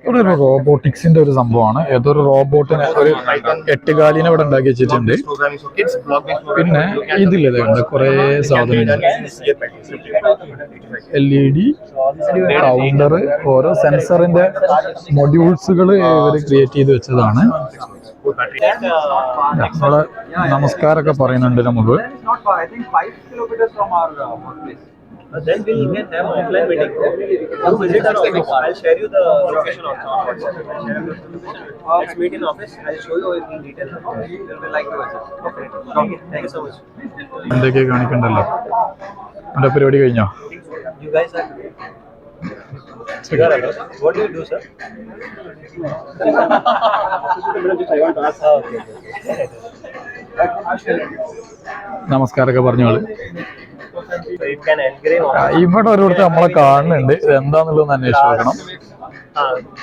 ഇവിടെ ഒരു റോബോട്ടിക്സിന്റെ ഒരു സംഭവമാണ്. ഏതൊരു റോബോട്ടിനെ ഒരു 8 കാലിനെ ഇവിടെ ഉണ്ടാക്കി വെച്ചിട്ടുണ്ട്. പിന്നെ ഇതിലുണ്ട് കുറെ സാധനങ്ങൾ, LED കൗണ്ടർ, ഓരോ സെൻസറിന്റെ മൊഡ്യൂൾസുകൾ ഇവർ ക്രിയേറ്റ് ചെയ്ത് വെച്ചതാണ്. നമ്മളെ നമസ്കാരമൊക്കെ പറയുന്നുണ്ട് നമുക്ക്. Then we can have offline meeting. You visit our office. I'll share you the location of our WhatsApp. Let's meet in office. I'll show you in detail. You will like to visit. Okay. Thank you so much. എന്തൊക്കെ കാണിക്കണ്ടല്ലോ. എന്റെ പരിപാടി കഴിഞ്ഞോ? You guys are. What do you do, sir? നമസ്കാരമൊക്കെ പറഞ്ഞോളൂ. So you can engrave. ഇവിടെ ഒരിടത്ത് നമ്മളെ കാണുന്നുണ്ട്. എന്താന്നുള്ളത് അന്വേഷിച്ച് നോക്കണം.